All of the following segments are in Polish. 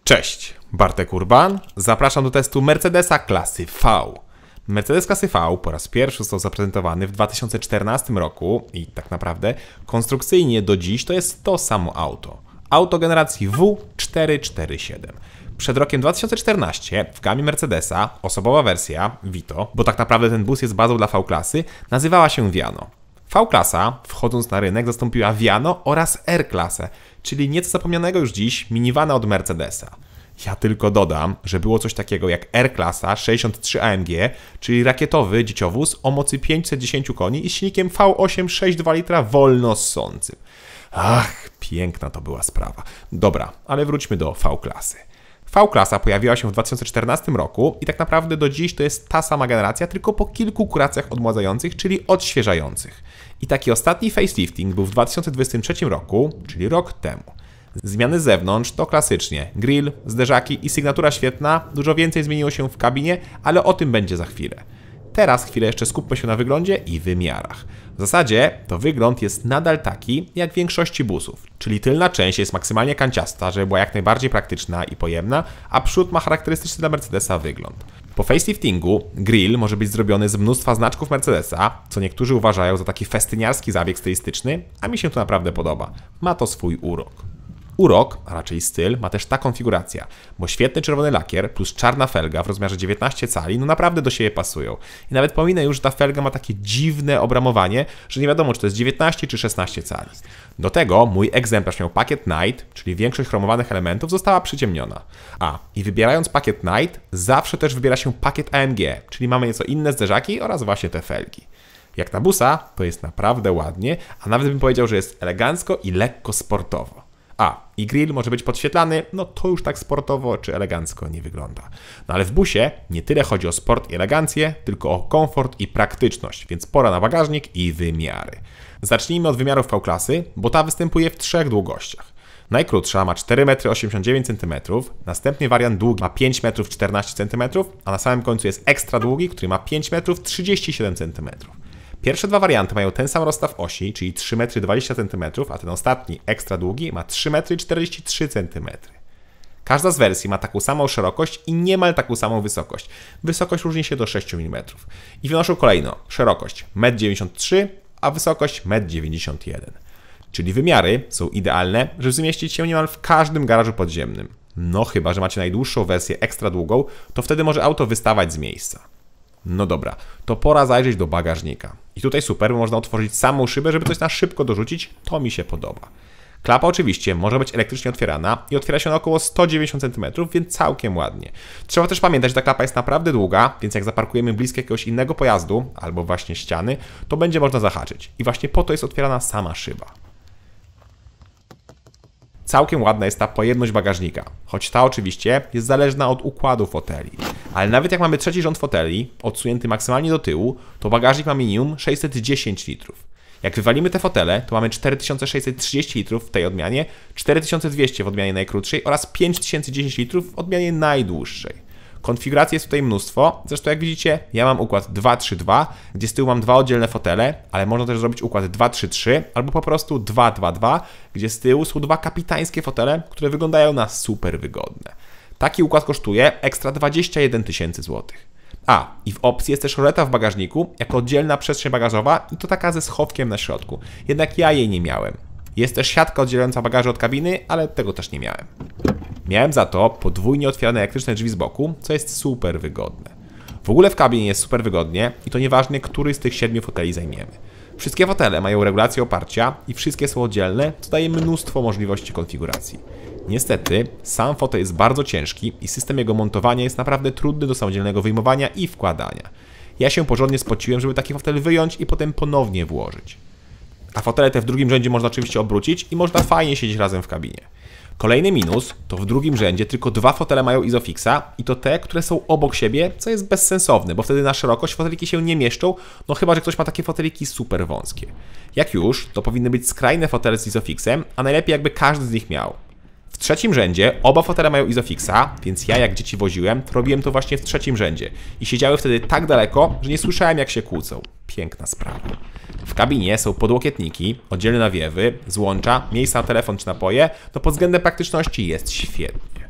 Cześć, Bartek Urban. Zapraszam do testu Mercedesa klasy V. Mercedes klasy V po raz pierwszy został zaprezentowany w 2014 roku i tak naprawdę konstrukcyjnie do dziś to jest to samo auto. Auto generacji W447. Przed rokiem 2014 w gamie Mercedesa osobowa wersja Vito, bo tak naprawdę ten bus jest bazą dla V-klasy, nazywała się Viano. V-klasa, wchodząc na rynek, zastąpiła Viano oraz R-klasę, czyli nieco zapomnianego już dziś minivana od Mercedesa. Ja tylko dodam, że było coś takiego jak R-klasa 63 AMG, czyli rakietowy dzieciowóz o mocy 510 koni i silnikiem V8 6,2 litra wolno ssącym. Ach, piękna to była sprawa. Dobra, ale wróćmy do V-klasy. V-klasa pojawiła się w 2014 roku i tak naprawdę do dziś to jest ta sama generacja, tylko po kilku kuracjach odmładzających, czyli odświeżających. I taki ostatni facelifting był w 2023 roku, czyli rok temu. Zmiany z zewnątrz to klasycznie grill, zderzaki i sygnatura świetna, dużo więcej zmieniło się w kabinie, ale o tym będzie za chwilę. Teraz chwilę jeszcze skupmy się na wyglądzie i wymiarach. W zasadzie to wygląd jest nadal taki jak w większości busów, czyli tylna część jest maksymalnie kanciasta, żeby była jak najbardziej praktyczna i pojemna, a przód ma charakterystyczny dla Mercedesa wygląd. Po faceliftingu grill może być zrobiony z mnóstwa znaczków Mercedesa, co niektórzy uważają za taki festyniarski zabieg stylistyczny, a mi się to naprawdę podoba. Ma to swój urok. Urok, a raczej styl, ma też ta konfiguracja, bo świetny czerwony lakier plus czarna felga w rozmiarze 19 cali no naprawdę do siebie pasują. I nawet pominę już, że ta felga ma takie dziwne obramowanie, że nie wiadomo, czy to jest 19 czy 16 cali. Do tego mój egzemplarz miał pakiet Night, czyli większość chromowanych elementów została przyciemniona. I wybierając pakiet Night, zawsze też wybiera się pakiet AMG, czyli mamy nieco inne zderzaki oraz właśnie te felgi. Jak na busa, to jest naprawdę ładnie, a nawet bym powiedział, że jest elegancko i lekko sportowo. I grill może być podświetlany, no to już tak sportowo czy elegancko nie wygląda. No ale w busie nie tyle chodzi o sport i elegancję, tylko o komfort i praktyczność, więc pora na bagażnik i wymiary. Zacznijmy od wymiarów V-klasy, bo ta występuje w trzech długościach. Najkrótsza ma 4,89 m, następnie wariant długi ma 5,14 m, a na samym końcu jest ekstra długi, który ma 5,37 cm. Pierwsze dwa warianty mają ten sam rozstaw osi, czyli 3,20 m, a ten ostatni, ekstra długi, ma 3,43 cm. Każda z wersji ma taką samą szerokość i niemal taką samą wysokość. Wysokość różni się do 6 mm. I wynoszą kolejno szerokość 1,93 m, a wysokość 1,91 m. Czyli wymiary są idealne, żeby zmieścić się niemal w każdym garażu podziemnym. No chyba, że macie najdłuższą wersję ekstra długą, to wtedy może auto wystawać z miejsca. No dobra, to pora zajrzeć do bagażnika. I tutaj super, bo można otworzyć samą szybę, żeby coś na szybko dorzucić. To mi się podoba. Klapa oczywiście może być elektrycznie otwierana i otwiera się na około 190 cm, więc całkiem ładnie. Trzeba też pamiętać, że ta klapa jest naprawdę długa, więc jak zaparkujemy blisko jakiegoś innego pojazdu, albo właśnie ściany, to będzie można zahaczyć. I właśnie po to jest otwierana sama szyba. Całkiem ładna jest ta pojemność bagażnika, choć ta oczywiście jest zależna od układu foteli. Ale nawet jak mamy trzeci rząd foteli, odsunięty maksymalnie do tyłu, to bagażnik ma minimum 610 litrów. Jak wywalimy te fotele, to mamy 4630 litrów w tej odmianie, 4200 w odmianie najkrótszej oraz 5010 litrów w odmianie najdłuższej. Konfiguracji jest tutaj mnóstwo, zresztą jak widzicie, ja mam układ 2-3-2, gdzie z tyłu mam dwa oddzielne fotele, ale można też zrobić układ 2-3-3 albo po prostu 2-2-2, gdzie z tyłu są dwa kapitańskie fotele, które wyglądają na super wygodne. Taki układ kosztuje ekstra 21 000 złotych. I w opcji jest też roleta w bagażniku, jako oddzielna przestrzeń bagażowa i to taka ze schowkiem na środku, jednak ja jej nie miałem. Jest też siatka oddzielająca bagaże od kabiny, ale tego też nie miałem. Miałem za to podwójnie otwierane elektryczne drzwi z boku, co jest super wygodne. W ogóle w kabinie jest super wygodnie i to nieważne, który z tych 7 foteli zajmiemy. Wszystkie fotele mają regulację oparcia i wszystkie są oddzielne, co daje mnóstwo możliwości konfiguracji. Niestety, sam fotel jest bardzo ciężki i system jego montowania jest naprawdę trudny do samodzielnego wyjmowania i wkładania. Ja się porządnie spociłem, żeby taki fotel wyjąć i potem ponownie włożyć. A fotele te w drugim rzędzie można oczywiście obrócić i można fajnie siedzieć razem w kabinie. Kolejny minus to w drugim rzędzie tylko dwa fotele mają Isofixa i to te, które są obok siebie, co jest bezsensowne, bo wtedy na szerokość foteliki się nie mieszczą, no chyba, że ktoś ma takie foteliki super wąskie. Jak już, to powinny być skrajne fotele z Isofixem, a najlepiej jakby każdy z nich miał. W trzecim rzędzie oba fotele mają Isofixa, więc ja jak dzieci woziłem, to robiłem to właśnie w trzecim rzędzie i siedziały wtedy tak daleko, że nie słyszałem jak się kłócą. Piękna sprawa. W kabinie są podłokietniki, oddzielne nawiewy, złącza, miejsca na telefon czy napoje, to pod względem praktyczności jest świetnie.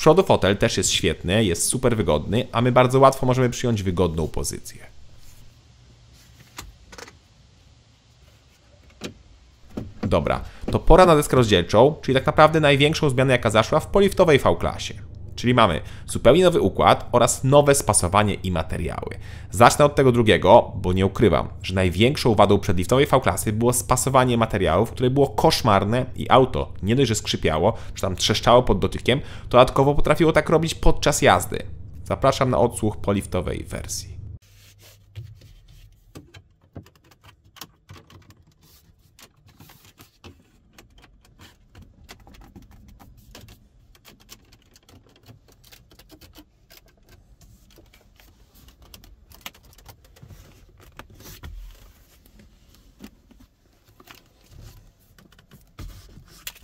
przodu fotel też jest świetny, jest super wygodny, a my bardzo łatwo możemy przyjąć wygodną pozycję. Dobra, to pora na deskę rozdzielczą, czyli tak naprawdę największą zmianę, jaka zaszła w poliftowej V-klasie. Czyli mamy zupełnie nowy układ oraz nowe spasowanie i materiały. Zacznę od tego drugiego, bo nie ukrywam, że największą wadą przedliftowej V-klasy było spasowanie materiałów, które było koszmarne i auto nie dość, że skrzypiało, czy tam trzeszczało pod dotykiem, to dodatkowo potrafiło tak robić podczas jazdy. Zapraszam na odsłuch poliftowej wersji.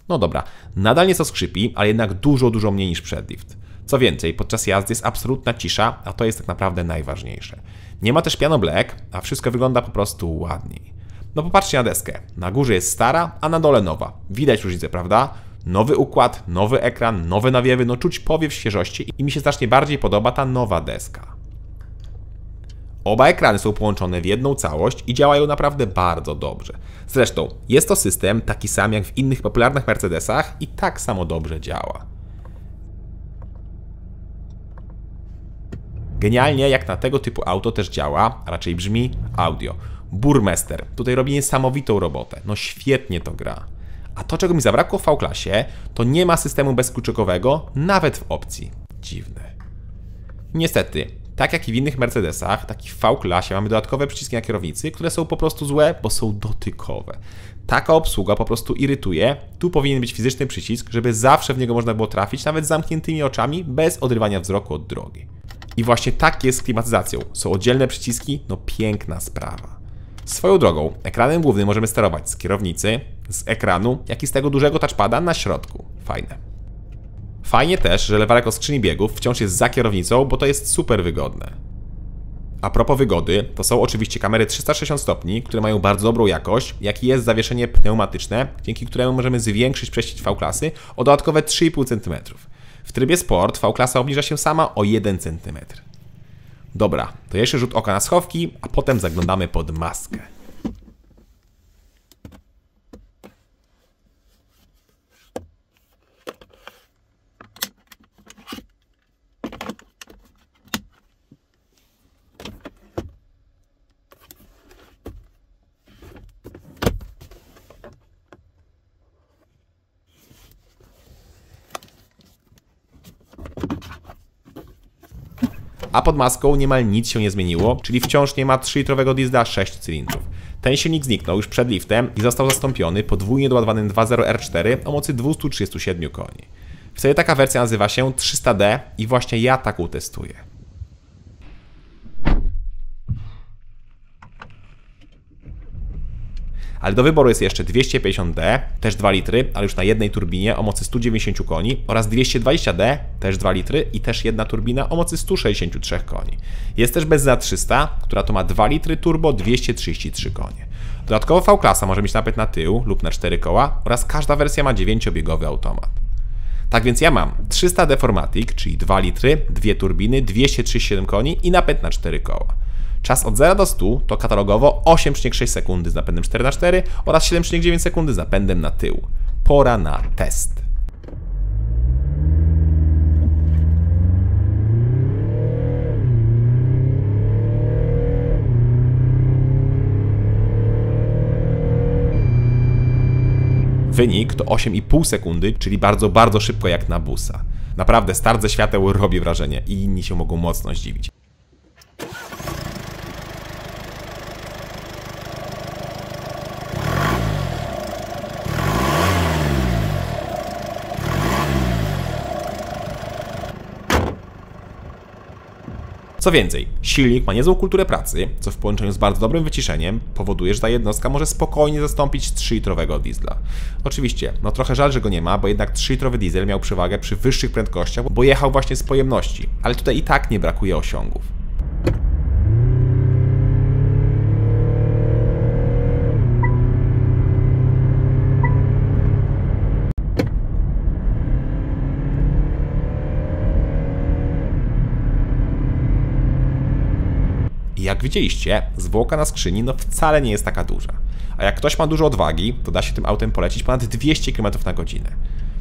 No dobra, nadal nieco skrzypi, ale jednak dużo mniej niż przedlift. Co więcej, podczas jazdy jest absolutna cisza, a to jest tak naprawdę najważniejsze. Nie ma też piano black, a wszystko wygląda po prostu ładniej. No popatrzcie na deskę. Na górze jest stara, a na dole nowa. Widać różnicę, prawda? Nowy układ, nowy ekran, nowe nawiewy, no czuć powiew świeżości i mi się znacznie bardziej podoba ta nowa deska. Oba ekrany są połączone w jedną całość i działają naprawdę bardzo dobrze. Zresztą jest to system taki sam jak w innych popularnych Mercedesach i tak samo dobrze działa. Genialnie jak na tego typu auto też działa, a raczej brzmi audio. Burmester tutaj robi niesamowitą robotę, no świetnie to gra. A to, czego mi zabrakło w V-klasie, to nie ma systemu bezkluczykowego nawet w opcji. Dziwne. Niestety, tak jak i w innych Mercedesach, tak i w V-klasie mamy dodatkowe przyciski na kierownicy, które są po prostu złe, bo są dotykowe. Taka obsługa po prostu irytuje. Tu powinien być fizyczny przycisk, żeby zawsze w niego można było trafić, nawet z zamkniętymi oczami, bez odrywania wzroku od drogi. I właśnie tak jest z klimatyzacją. Są oddzielne przyciski, no piękna sprawa. Swoją drogą, ekranem głównym możemy sterować z kierownicy, z ekranu, jak i z tego dużego touchpada na środku. Fajne. Fajnie też, że lewarek o skrzyni biegów wciąż jest za kierownicą, bo to jest super wygodne. A propos wygody, to są oczywiście kamery 360 stopni, które mają bardzo dobrą jakość, jak i jest zawieszenie pneumatyczne, dzięki któremu możemy zwiększyć prześcig V-klasy o dodatkowe 3,5 cm. W trybie Sport V-klasa obniża się sama o 1 cm. Dobra, to jeszcze rzut oka na schowki, a potem zaglądamy pod maskę. A pod maską niemal nic się nie zmieniło, czyli wciąż nie ma 3-litrowego diesla 6 cylindrów. Ten silnik zniknął już przed liftem i został zastąpiony podwójnie doładowanym 2.0 R4 o mocy 237 koni. Wtedy taka wersja nazywa się 300D i właśnie ja taką testuję. Ale do wyboru jest jeszcze 250D, też 2 litry, ale już na jednej turbinie o mocy 190 koni oraz 220D, też 2 litry i też jedna turbina o mocy 163 koni. Jest też benzyna 300, która to ma 2 litry turbo 233 konie. Dodatkowo V-klasa może mieć napęd na tył lub na 4 koła oraz każda wersja ma 9-biegowy automat. Tak więc ja mam 300D Formatic, czyli 2 litry, 2 turbiny, 237 koni i napęd na 4 koła. Czas od 0 do 100 to katalogowo 8,6 sekundy z napędem 4x4 oraz 7,9 sekundy z napędem na tył. Pora na test. Wynik to 8,5 sekundy, czyli bardzo szybko jak na busa. Naprawdę start ze świateł robi wrażenie i inni się mogą mocno zdziwić. Co więcej, silnik ma niezłą kulturę pracy, co w połączeniu z bardzo dobrym wyciszeniem powoduje, że ta jednostka może spokojnie zastąpić 3-litrowego diesla. Oczywiście, no trochę żal, że go nie ma, bo jednak 3-litrowy diesel miał przewagę przy wyższych prędkościach, bo jechał właśnie z pojemności, ale tutaj i tak nie brakuje osiągów. widzieliście, zwłoka na skrzyni no wcale nie jest taka duża. A jak ktoś ma dużo odwagi, to da się tym autem polecieć ponad 200 km na godzinę.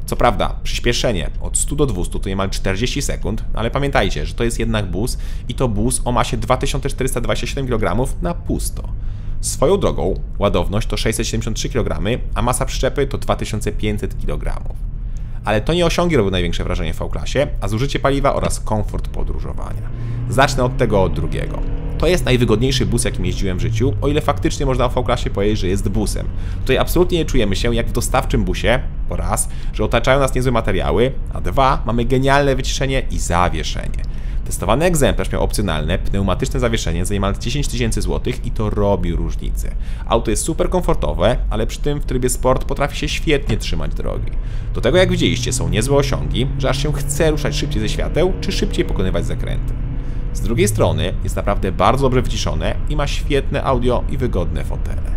Co prawda, przyspieszenie od 100 do 200 to niemal 40 sekund, ale pamiętajcie, że to jest jednak bus i to bus o masie 2427 kg na pusto. Swoją drogą, ładowność to 673 kg, a masa przyczepy to 2500 kg. Ale to nie osiągi robią największe wrażenie w V-klasie, a zużycie paliwa oraz komfort podróżowania. Zacznę od tego drugiego. To jest najwygodniejszy bus, jakim jeździłem w życiu, o ile faktycznie można o V-klasie powiedzieć, że jest busem. Tutaj absolutnie nie czujemy się jak w dostawczym busie, po raz, że otaczają nas niezłe materiały, a dwa, mamy genialne wyciszenie i zawieszenie. Testowany egzemplarz miał opcjonalne, pneumatyczne zawieszenie za niemal 10 000 zł i to robi różnicę. Auto jest super komfortowe, ale przy tym w trybie sport potrafi się świetnie trzymać drogi. Do tego, jak widzieliście, są niezłe osiągi, że aż się chce ruszać szybciej ze świateł, czy szybciej pokonywać zakręty. Z drugiej strony jest naprawdę bardzo dobrze wyciszone i ma świetne audio i wygodne fotele.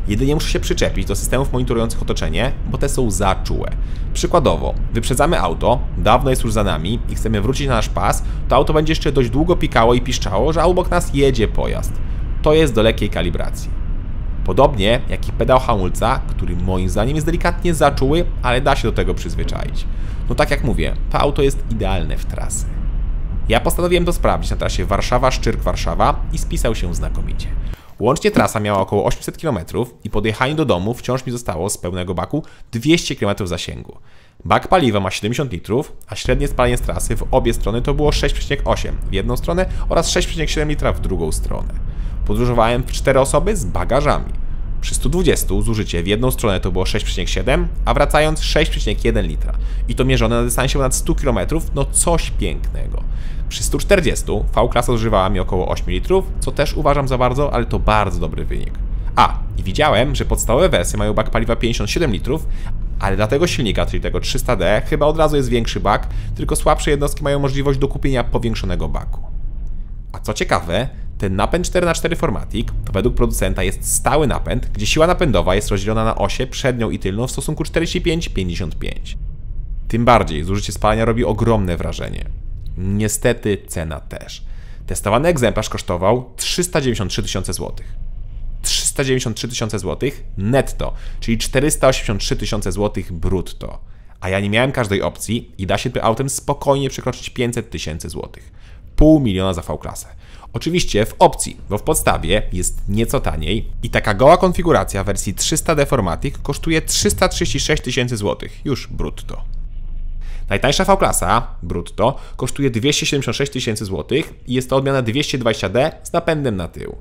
Jedynie muszę się przyczepić do systemów monitorujących otoczenie, bo te są za czułe. Przykładowo, wyprzedzamy auto, dawno jest już za nami i chcemy wrócić na nasz pas, to auto będzie jeszcze dość długo pikało i piszczało, że obok nas jedzie pojazd. To jest do lekkiej kalibracji. Podobnie jak i pedał hamulca, który moim zdaniem jest delikatnie za czuły, ale da się do tego przyzwyczaić. No tak jak mówię, to auto jest idealne w trasy. Ja postanowiłem to sprawdzić na trasie Warszawa-Szczyrk-Warszawa i spisał się znakomicie. Łącznie trasa miała około 800 km i po dojechaniu do domu wciąż mi zostało z pełnego baku 200 km zasięgu. Bak paliwa ma 70 litrów, a średnie spalanie z trasy w obie strony to było 6,8 w jedną stronę oraz 6,7 litra w drugą stronę. Podróżowałem w 4 osoby z bagażami. Przy 120 zużycie w jedną stronę to było 6,7, a wracając 6,1 litra. I to mierzone na dystansie ponad 100 km, no coś pięknego. Przy 140 V-klasa zużywała mi około 8 litrów, co też uważam za bardzo, ale to bardzo dobry wynik. I widziałem, że podstawowe wersje mają bak paliwa 57 litrów, ale dla tego silnika, czyli tego 300D, chyba od razu jest większy bak, tylko słabsze jednostki mają możliwość dokupienia powiększonego baku. A co ciekawe, ten napęd 4x4 Formatic to według producenta jest stały napęd, gdzie siła napędowa jest rozdzielona na osie przednią i tylną w stosunku 45-55. Tym bardziej zużycie spalania robi ogromne wrażenie. Niestety cena też. Testowany egzemplarz kosztował 393 000 złotych. 393 000 złotych netto, czyli 483 000 złotych brutto. A ja nie miałem każdej opcji i da się tym autem spokojnie przekroczyć 500 000 złotych. 500 000 za V-klasę. Oczywiście w opcji, bo w podstawie jest nieco taniej i taka goła konfiguracja wersji 300D Formatic kosztuje 336 000 złotych, już brutto. Najtańsza V-klasa, brutto, kosztuje 276 000 złotych i jest to odmiana 220D z napędem na tył.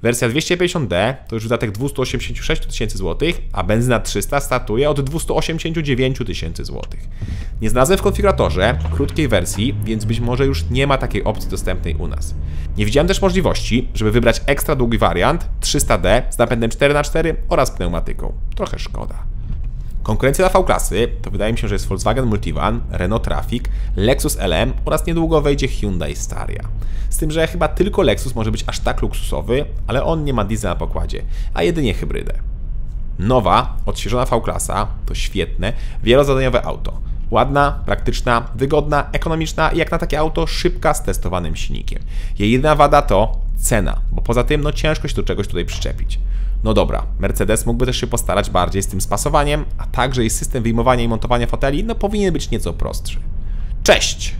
Wersja 250D to już wydatek 286 000 złotych, a benzyna 300 startuje od 289 000 złotych. Nie znalazłem w konfiguratorze krótkiej wersji, więc być może już nie ma takiej opcji dostępnej u nas. Nie widziałem też możliwości, żeby wybrać ekstra długi wariant 300D z napędem 4x4 oraz pneumatyką. Trochę szkoda. Konkurencja dla V-klasy to wydaje mi się, że jest Volkswagen Multivan, Renault Trafic, Lexus LM oraz niedługo wejdzie Hyundai Staria. Z tym, że chyba tylko Lexus może być aż tak luksusowy, ale on nie ma diesla na pokładzie, a jedynie hybrydę. Nowa, odświeżona V-klasa to świetne, wielozadaniowe auto. Ładna, praktyczna, wygodna, ekonomiczna i jak na takie auto szybka z testowanym silnikiem. Jej jedyna wada to cena, bo poza tym no ciężko się do czegoś tutaj przyczepić. No dobra, Mercedes mógłby też się postarać bardziej z tym spasowaniem, a także jej system wyjmowania i montowania foteli no powinien być nieco prostszy. Cześć!